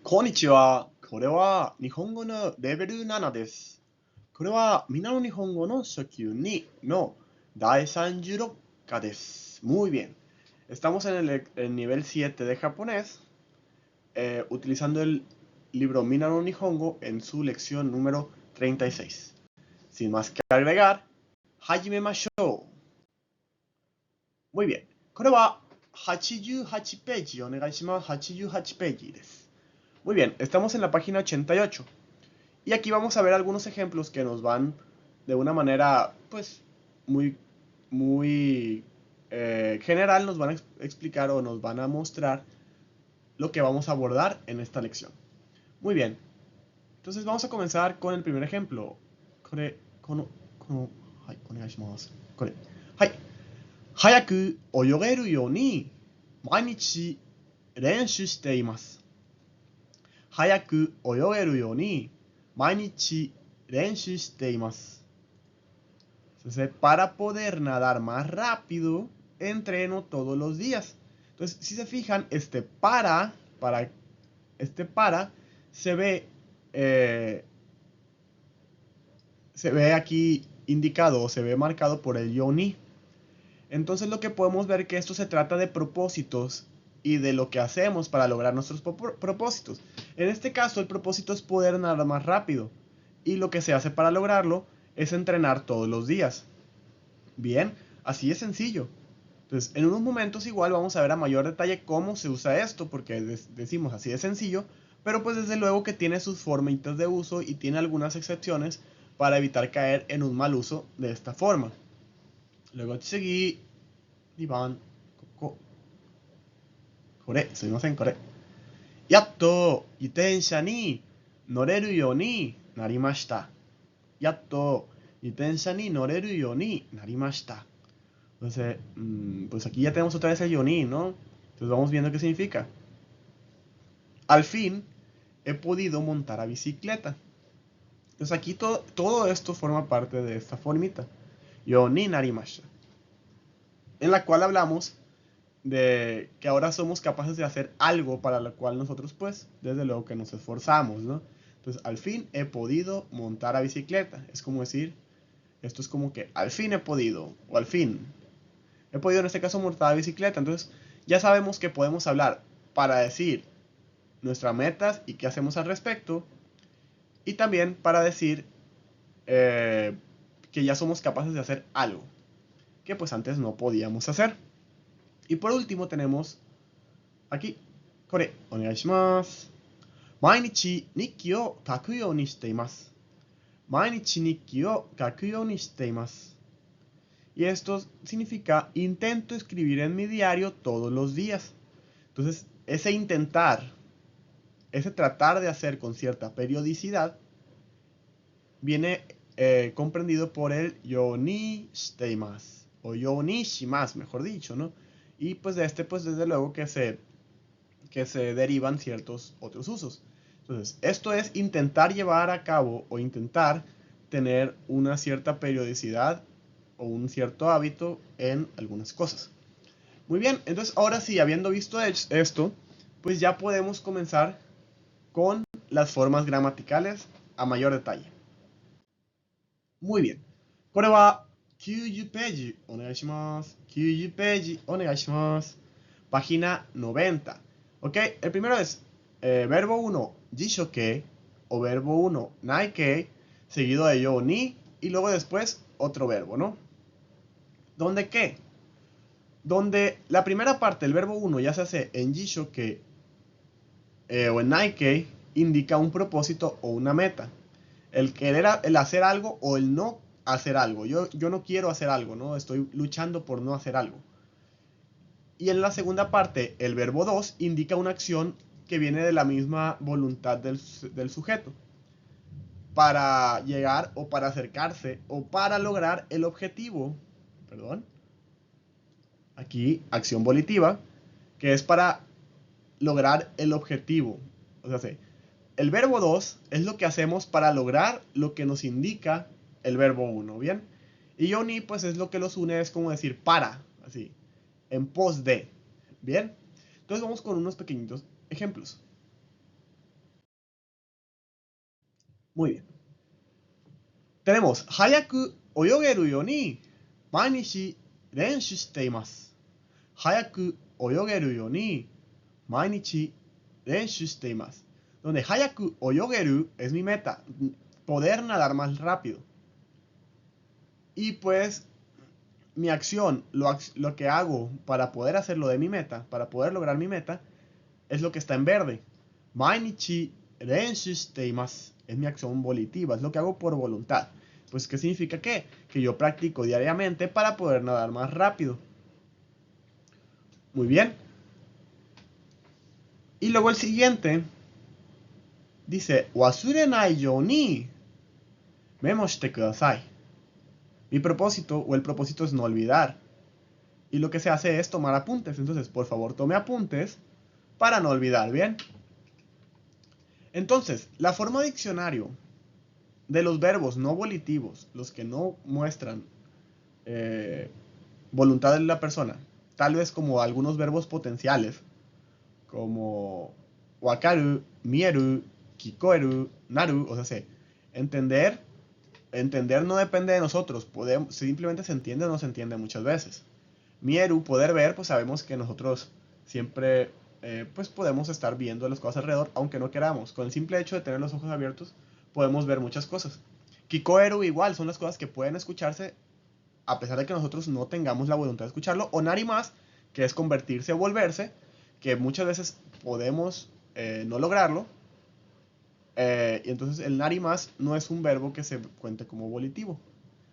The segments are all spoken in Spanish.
こんにちは。これは日本語のレベル7です。これはみんなの日本語の初級2の第36課です。Muy bien. Estamos en el nivel 7 de japonés, utilizando el libro Mina no Nihongo en su lección número 36. Sin más que agregar, hajimemashou. Muy bien. これは88ページお願いします。88ページです。Muy bien, estamos en la página 88. Y aquí vamos a ver algunos ejemplos que nos van de una manera, pues, muy general, nos van a explicar o nos van a mostrar lo que vamos a abordar en esta lección. Muy bien. Entonces vamos a comenzar con el primer ejemplo. Hayaku oyogeru you ni mainichi renshu shite imasu. Hayaku oyogeru you ni mainichi renshu shite imasu. Entonces, para poder nadar más rápido, entreno todos los días. Entonces, si se fijan, este para se ve aquí indicado o se ve marcado por el yoni. Entonces, lo que podemos ver que esto se trata de propósitos y de lo que hacemos para lograr nuestros propósitos. En este caso, el propósito es poder nadar más rápido. Y lo que se hace para lograrlo es entrenar todos los días. Bien, así es sencillo. Entonces, en unos momentos igual vamos a ver a mayor detalle cómo se usa esto, porque decimos así de sencillo, pero pues desde luego que tiene sus formitas de uso y tiene algunas excepciones para evitar caer en un mal uso de esta forma. Luego seguí, Iván, Kore, sumimasen, kore. Yatto, itensha ni noreru you ni narimashita. Yatto, itensha ni noreru you ni narimashita. Entonces, pues aquí ya tenemos otra vez el yoni, ¿no? Entonces vamos viendo qué significa. Al fin, he podido montar a bicicleta. Entonces aquí todo esto forma parte de esta formita. Yoni narimashita. En la cual hablamos de que ahora somos capaces de hacer algo para lo cual nosotros, pues, desde luego que nos esforzamos, ¿no? Entonces, al fin he podido montar a bicicleta. Es como decir, esto es como que al fin he podido, o al fin. He podido en este caso montar bicicleta. Entonces ya sabemos que podemos hablar para decir nuestras metas y qué hacemos al respecto. Y también para decir que ya somos capaces de hacer algo que pues antes no podíamos hacer. Y por último tenemos aquí, kore, onegai shimasu. Mainichi nikki o kaku you ni shite imasu. Mainichi nikki o kaku you ni shite imasu. Y esto significa intento escribir en mi diario todos los días. Entonces, ese intentar, ese tratar de hacer con cierta periodicidad, viene comprendido por el yo ni shite imasu, o yo ni shimasu, mejor dicho, ¿no? Y pues de este, pues desde luego que se derivan ciertos otros usos. Entonces, esto es intentar llevar a cabo o intentar tener una cierta periodicidad o un cierto hábito en algunas cosas. Muy bien, entonces ahora sí, habiendo visto esto, pues ya podemos comenzar con las formas gramaticales a mayor detalle. Muy bien. これは90ページお願いします。90ページお願いします。Página 90. Ok, el primero es verbo 1, jisho que, o verbo 1, nai que, seguido de yo ni, y luego después otro verbo, ¿no? ¿Dónde qué? Donde la primera parte del verbo 1 ya se hace en jisho que o en nai que, indica un propósito o una meta. El querer, el hacer algo o el no hacer algo. Yo no quiero hacer algo, ¿no? Estoy luchando por no hacer algo. Y en la segunda parte, el verbo 2 indica una acción que viene de la misma voluntad del sujeto. Para llegar o para acercarse o para lograr el objetivo. Perdón. Aquí, acción volitiva, que es para lograr el objetivo. O sea, el verbo 2 es lo que hacemos para lograr lo que nos indica el verbo 1, ¿bien? Y yoni, pues es lo que los une, es como decir para, así, en pos de, ¿bien? Entonces vamos con unos pequeñitos ejemplos. Muy bien. Tenemos, hayaku oyogeru yo ni mainichi renshu shite imasu. Hayaku oyogeru yo ni mainichi renshu shite imasu. Donde hayaku oyogeru es mi meta, poder nadar más rápido. Y pues mi acción, lo que hago para poder hacerlo de mi meta, para poder lograr mi meta, es lo que está en verde. Mainichi renshu shite imasu. Es mi acción volitiva, es lo que hago por voluntad. Pues, ¿qué significa qué? Que yo practico diariamente para poder nadar más rápido. Muy bien. Y luego el siguiente dice, wasurenai you ni memo shite kudasai. Mi propósito o el propósito es no olvidar. Y lo que se hace es tomar apuntes. Entonces, por favor, tome apuntes para no olvidar, ¿bien? Entonces, la forma diccionario de los verbos no volitivos, los que no muestran voluntad de la persona, tal vez como algunos verbos potenciales, como wakaru, mieru, kikoeru, naru, o sea, entender no depende de nosotros, simplemente se entiende o no se entiende muchas veces. Mieru, poder ver, pues sabemos que nosotros siempre pues podemos estar viendo las cosas alrededor, aunque no queramos. Con el simple hecho de tener los ojos abiertos, podemos ver muchas cosas. Kikoeru igual, son las cosas que pueden escucharse a pesar de que nosotros no tengamos la voluntad de escucharlo. O narimas, que es convertirse o volverse, que muchas veces podemos no lograrlo. Y entonces el narimas no es un verbo que se cuente como volitivo.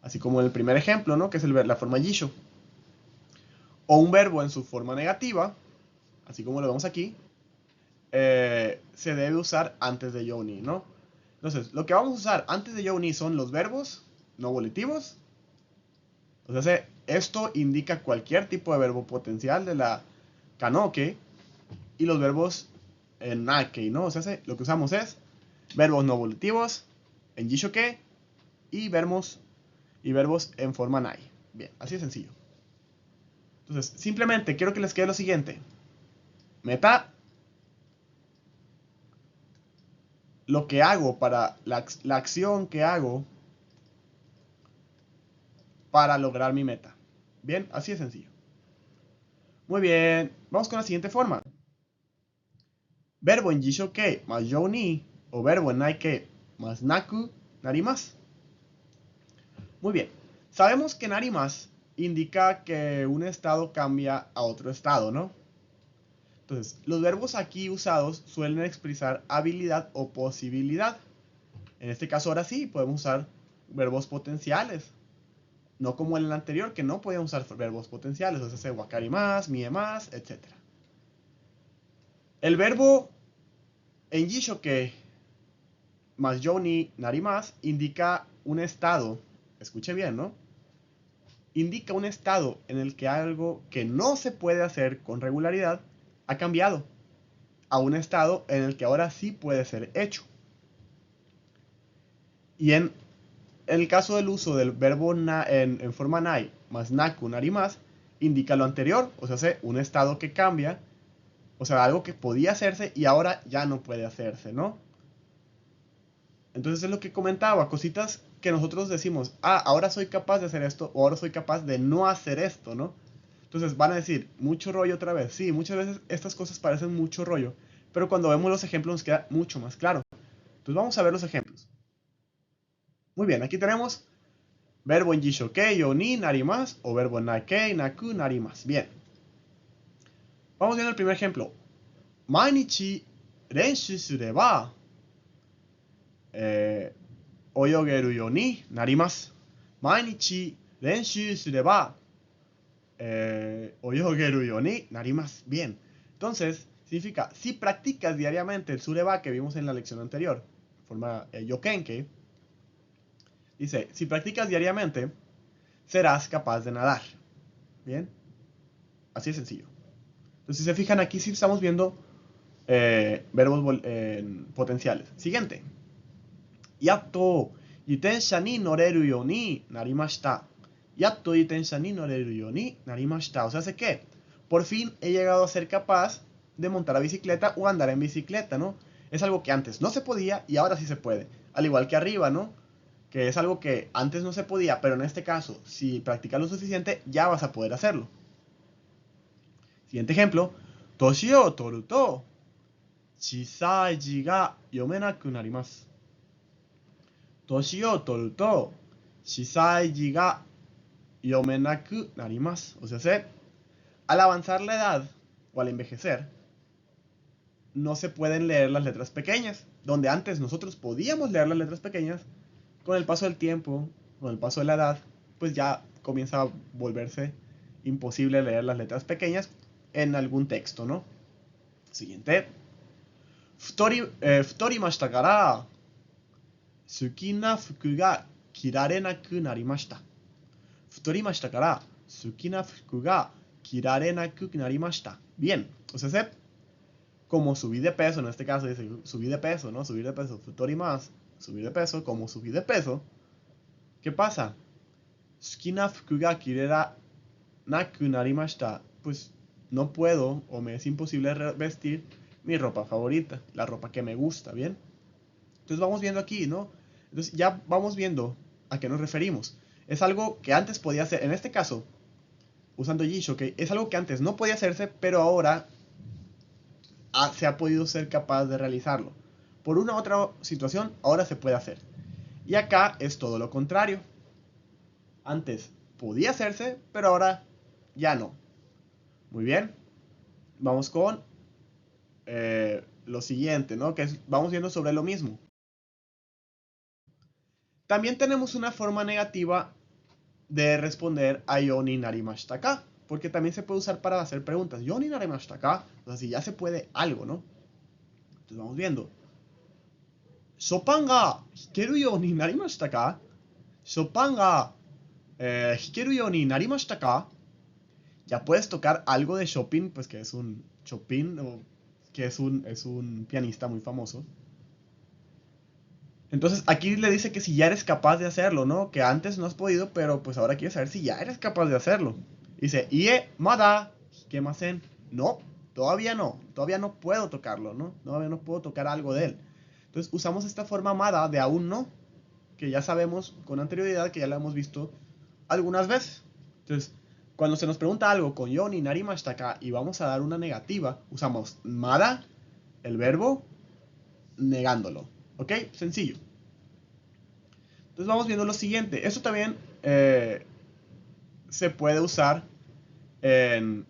Así como en el primer ejemplo, ¿no? Que es la forma yisho. O un verbo en su forma negativa, así como lo vemos aquí, se debe usar antes de yoni, ¿no? Entonces, lo que vamos a usar antes de yoni son los verbos no volitivos. O sea, esto indica cualquier tipo de verbo potencial de la kanoke y los verbos en nake, ¿no? O sea, lo que usamos es verbos no volitivos en jishoke y verbos en forma nai. Bien, así de sencillo. Entonces, simplemente quiero que les quede lo siguiente. Meta, lo que hago para la acción que hago para lograr mi meta. Bien, así de sencillo. Muy bien, vamos con la siguiente forma. Verbo en jishoke más you ni o verbo en naike más naku narimasu. Muy bien, sabemos que narimas indica que un estado cambia a otro estado, ¿no? Entonces, los verbos aquí usados suelen expresar habilidad o posibilidad. En este caso, ahora sí, podemos usar verbos potenciales. No como en el anterior, que no podíamos usar verbos potenciales. O sea, wakarimasu, miemasu, etc. El verbo en jishoke más you ni narimasu indica un estado. Escuche bien, ¿no? Indica un estado en el que algo que no se puede hacer con regularidad ha cambiado a un estado en el que ahora sí puede ser hecho. Y en el caso del uso del verbo en forma nai más naku narimasu, indica lo anterior, o sea, un estado que cambia, o sea, algo que podía hacerse y ahora ya no puede hacerse, ¿no? Entonces es lo que comentaba, cositas que nosotros decimos, ahora soy capaz de hacer esto, o ahora soy capaz de no hacer esto, ¿no? Entonces van a decir, mucho rollo otra vez. Sí, muchas veces estas cosas parecen mucho rollo, pero cuando vemos los ejemplos nos queda mucho más claro. Entonces vamos a ver los ejemplos. Muy bien, aquí tenemos verbo en jishoke, yo ni, narimasu, o verbo en nake, naku, narimasu. Bien. Vamos viendo el primer ejemplo. Mainichi renshu sureba oyogeru yo ni narimasu. Mainichi renshu sureba oyogeru yo ni narimasu. Bien. Entonces, significa, si practicas diariamente el sureba que vimos en la lección anterior, forma yokenke, dice, si practicas diariamente, serás capaz de nadar. Bien. Así de sencillo. Entonces, si se fijan aquí, sí estamos viendo verbos potenciales. Siguiente. Yatto jitensha ni noreru yo ni narimashita. Yatto jitensha ni noreru yo ni narimashita. O sea, ¿sé qué? Por fin he llegado a ser capaz de montar a bicicleta o andar en bicicleta, ¿no? Es algo que antes no se podía y ahora sí se puede. Al igual que arriba, ¿no? Que es algo que antes no se podía, pero en este caso, si practicas lo suficiente, ya vas a poder hacerlo. Siguiente ejemplo. Toshi o toru to chisai ji ga yomenaku narimasu. Toshi o toru to chisai ji ga yomenaku narimasu. O sea, al avanzar la edad o al envejecer, no se pueden leer las letras pequeñas. Donde antes nosotros podíamos leer las letras pequeñas, con el paso del tiempo, con el paso de la edad, pues ya comienza a volverse imposible leer las letras pequeñas en algún texto, ¿no? Siguiente. Futorimashita kara suki na fuku ga kirarenaku narimashita. Futorimashita kara suki na fuku ga kirarenaku narimashita. Bien, o sea, como subí de peso, en este caso dice subí de peso, ¿no? Subir de peso, futorimas, subir de peso, como subí de peso. ¿Qué pasa? Suki na fuku ga kiraranaku narimashita. Pues no puedo o me es imposible vestir mi ropa favorita, la ropa que me gusta, ¿bien? Entonces vamos viendo aquí, ¿no? Entonces ya vamos viendo a qué nos referimos. Es algo que antes podía hacer, en este caso, usando Jisho, que es algo que antes no podía hacerse, pero ahora se ha podido ser capaz de realizarlo. Por una u otra situación, ahora se puede hacer. Y acá es todo lo contrario. Antes podía hacerse, pero ahora ya no. Muy bien. Vamos con lo siguiente, ¿no? Vamos viendo sobre lo mismo. También tenemos una forma negativa de responder a Yoni narimashita ka, porque también se puede usar para hacer preguntas. Yoni narimashita ka, o sea, si ya se puede algo, ¿no? Entonces vamos viendo. Chopin ga hikeru you ni narimashita ka? Chopin ga hikeru you ni narimashita ka? Ya puedes tocar algo de Chopin, pues que es un Chopin, que es un pianista muy famoso. Entonces aquí le dice que si ya eres capaz de hacerlo, ¿no? Que antes no has podido, pero pues ahora quieres saber si ya eres capaz de hacerlo. Dice, Ie, mada, hikemasen. No, todavía no puedo tocarlo, ¿no? Todavía no puedo tocar algo de él. Entonces usamos esta forma mada de aún no, que ya sabemos con anterioridad, que ya la hemos visto algunas veces. Entonces, cuando se nos pregunta algo con Yoni, narimashita acá y vamos a dar una negativa, usamos mada, el verbo, negándolo. ¿Ok? Sencillo. Entonces vamos viendo lo siguiente. Esto también se puede usar en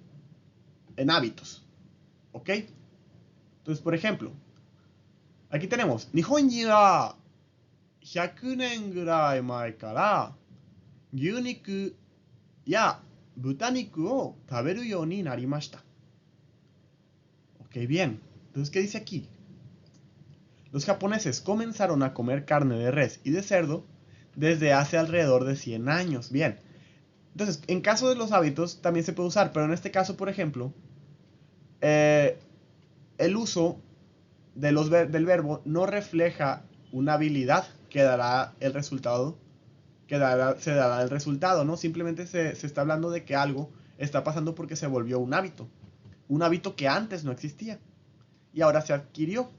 hábitos. ¿Ok? Entonces, por ejemplo, aquí tenemos Nihon ni wa 100年ぐらい前から牛肉や豚肉を食べるようになりました。Ok, bien. Entonces, ¿qué dice aquí? Los japoneses comenzaron a comer carne de res y de cerdo desde hace alrededor de 100 años. Bien. Entonces, en caso de los hábitos también se puede usar, pero en este caso, por ejemplo, el uso del verbo no refleja una habilidad que dará el resultado, se dará el resultado, ¿no? Simplemente se está hablando de que algo está pasando porque se volvió un hábito que antes no existía y ahora se adquirió.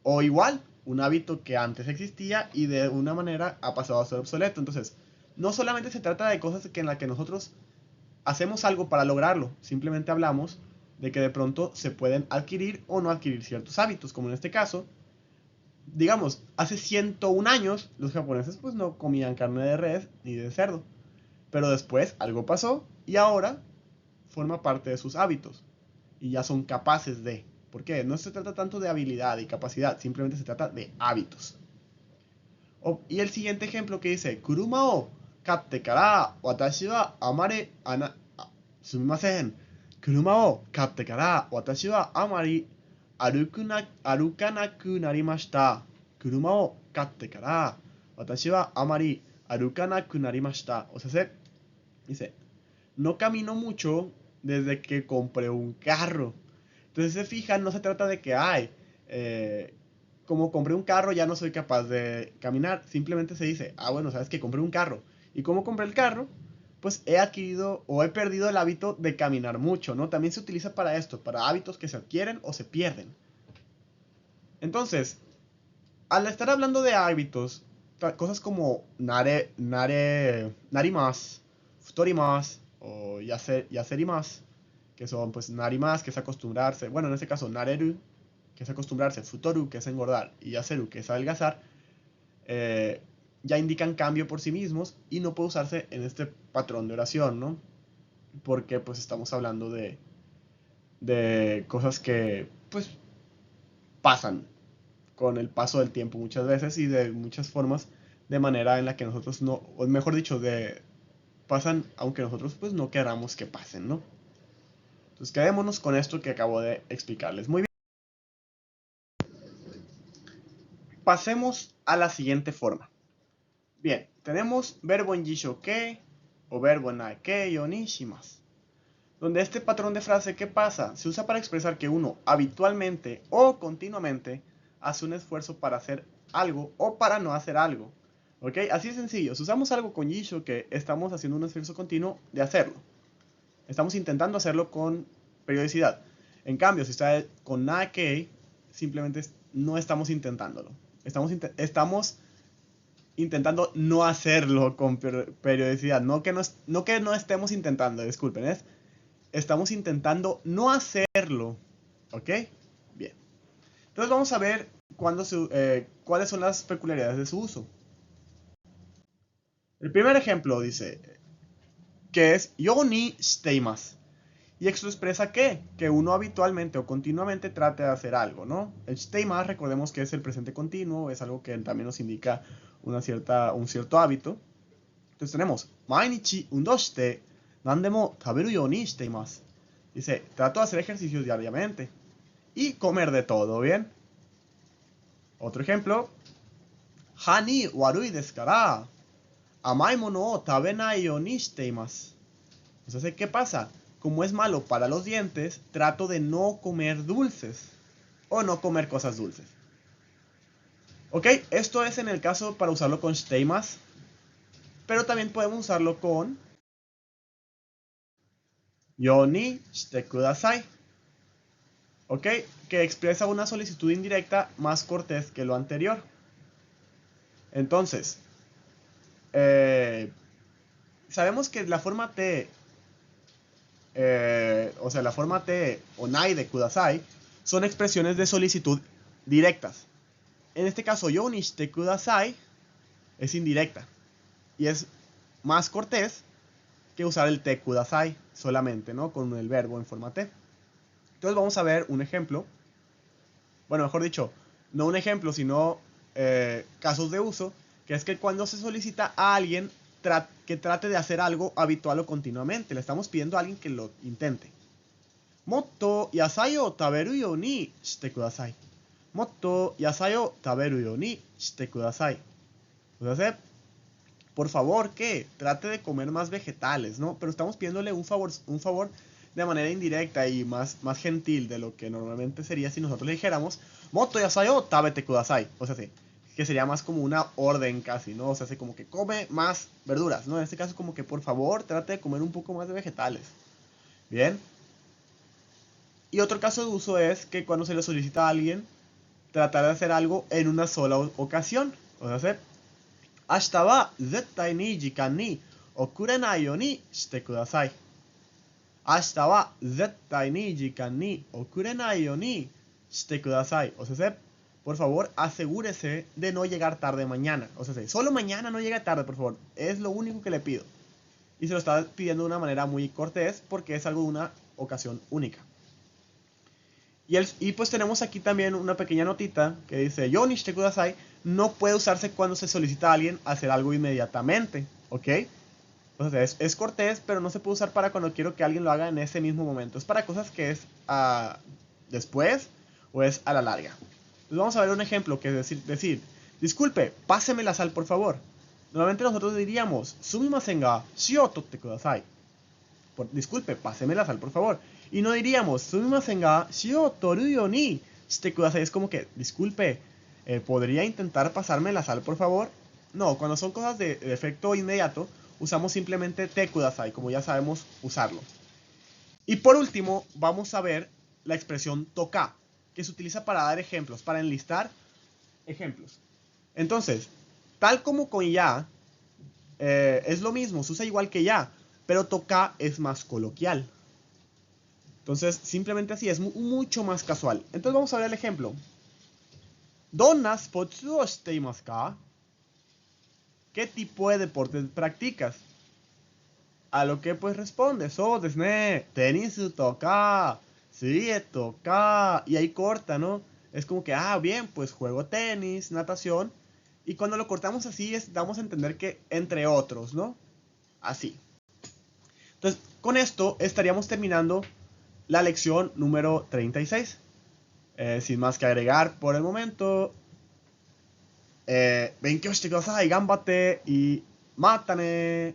O igual, un hábito que antes existía y de una manera ha pasado a ser obsoleto. Entonces, no solamente se trata de cosas en las que nosotros hacemos algo para lograrlo, simplemente hablamos de que de pronto se pueden adquirir o no adquirir ciertos hábitos, como en este caso, digamos, hace 101 años los japoneses pues no comían carne de res ni de cerdo, pero después algo pasó y ahora forma parte de sus hábitos y ya son capaces de. ¿Por qué? No se trata tanto de habilidad y capacidad, simplemente se trata de hábitos. Y el siguiente ejemplo que dice, Kuruma o katte kara watashi wa amare sumimasen. Kuruma o katte kara watashi wa amari arukanaku narimashita. Kuruma o katte kara watashi wa amari arukanaku narimashita. O sea, dice, no camino mucho desde que compré un carro. Entonces se fijan, no se trata de que, como compré un carro ya no soy capaz de caminar. Simplemente se dice, bueno, sabes que compré un carro. ¿Y cómo compré el carro? Pues he adquirido o he perdido el hábito de caminar mucho, ¿no? También se utiliza para esto, para hábitos que se adquieren o se pierden. Entonces, al estar hablando de hábitos, cosas como narimas, futorimas o yaserimas, que son pues narimas, que es acostumbrarse, bueno, en este caso nareru, que es acostumbrarse, futoru, que es engordar, y yaseru, que es adelgazar, eh, ya indican cambio por sí mismos y no puede usarse en este patrón de oración, ¿no? Porque pues estamos hablando de cosas que pues pasan con el paso del tiempo muchas veces y de muchas formas, de manera en la que nosotros no, o mejor dicho, pasan aunque nosotros pues no queramos que pasen, ¿no? Entonces quedémonos con esto que acabo de explicarles. Muy bien. Pasemos a la siguiente forma. Bien, tenemos verbo en jishoke o verbo en aike o nishimasu. Donde este patrón de frase, ¿qué pasa? Se usa para expresar que uno habitualmente o continuamente hace un esfuerzo para hacer algo o para no hacer algo. ¿Ok? Así de sencillo. Si usamos algo con Jisho, que estamos haciendo un esfuerzo continuo de hacerlo. Estamos intentando hacerlo con periodicidad. En cambio, si está con Nake, simplemente no estamos intentándolo. Estamos intentando no hacerlo con periodicidad. No que no estemos intentando, disculpen, estamos intentando no hacerlo. ¿Ok? Bien. Entonces vamos a ver cuáles son las peculiaridades de su uso. El primer ejemplo dice que es yo ni shiteimasu. Y esto expresa que uno habitualmente o continuamente trate de hacer algo, ¿no? El shiteimasu, recordemos que es el presente continuo, es algo que también nos indica un cierto hábito. Entonces tenemos mainichi undo shite nandemo taberu you ni shiteimasu. Dice, trato de hacer ejercicios diariamente y comer de todo, ¿bien? Otro ejemplo, ha ni warui desu kara amai mono o tabenai you ni shiteimasu. Entonces, ¿qué pasa? Como es malo para los dientes, trato de no comer dulces o no comer cosas dulces. ¿Ok? Esto es en el caso para usarlo con shiteimasu, pero también podemos usarlo con yo ni shite kudasai. ¿Ok? Que expresa una solicitud indirecta más cortés que lo anterior. Entonces, sabemos que la forma T, o sea, la forma T o nai de kudasai son expresiones de solicitud directas. En este caso, yo ni shite kudasai es indirecta y es más cortés que usar el te kudasai solamente, ¿no? Con el verbo en forma T. Entonces vamos a ver un ejemplo. Bueno, mejor dicho, no un ejemplo, sino casos de uso, que es que cuando se solicita a alguien que trate de hacer algo habitual o continuamente, le estamos pidiendo a alguien que lo intente. Motto yasai o taberu you ni shite kudasai. Motto yasai o taberu you ni shite kudasai. Entonces, por favor, que trate de comer más vegetales, ¿no? Pero estamos pidiéndole un favor de manera indirecta y más gentil de lo que normalmente sería si nosotros le dijéramos Moto yasai o tabete kudasai. O sea, sí, que sería más como una orden casi, ¿no? O sea, así como que come más verduras, ¿no? En este caso como que por favor trate de comer un poco más de vegetales. Bien. Y otro caso de uso es que cuando se le solicita a alguien tratar de hacer algo en una sola ocasión. O sea, 明日は絶対に時間に遅れないようにしてください。明日は絶対に時間に遅れないようにしてください。O sea, por favor, asegúrese de no llegar tarde mañana. O sea, solo mañana no llega tarde, por favor. Es lo único que le pido. Y se lo está pidiendo de una manera muy cortés porque es algo de una ocasión única. Y pues tenemos aquí también una pequeña notita que dice, yo ni shite kudasai no puede usarse cuando se solicita a alguien hacer algo inmediatamente, ¿ok? O sea, es cortés, pero no se puede usar para cuando quiero que alguien lo haga en ese mismo momento. Es para cosas que es después o es a la larga. Entonces vamos a ver un ejemplo que es decir, disculpe, páseme la sal por favor. Normalmente nosotros diríamos, sumimasen ga shio totte kudasai. Disculpe, páseme la sal por favor. Y no diríamos, sumimasen ga shio toru yo ni shite kudasai. Es como que, disculpe, ¿podría intentar pasarme la sal por favor? No, cuando son cosas de efecto inmediato, usamos simplemente te kudasai, como ya sabemos usarlo. Y por último, vamos a ver la expresión toka, que se utiliza para dar ejemplos, para enlistar ejemplos. Entonces, tal como con ya, es lo mismo, se usa igual que ya, pero toca es más coloquial. Entonces, simplemente así, es mucho más casual. Entonces vamos a ver el ejemplo. ¿Donna spotsu o shiteimasu ka? ¿Qué tipo de deportes practicas? A lo que pues responde, so desu ne, tenis toca, sí, toca, y ahí corta, ¿no? Es como que, bien, pues juego tenis, natación, y cuando lo cortamos así, damos a entender que entre otros, ¿no? Así. Entonces, con esto estaríamos terminando la lección número 36. Sin más que agregar por el momento, 勉強してください。頑張って。いまたね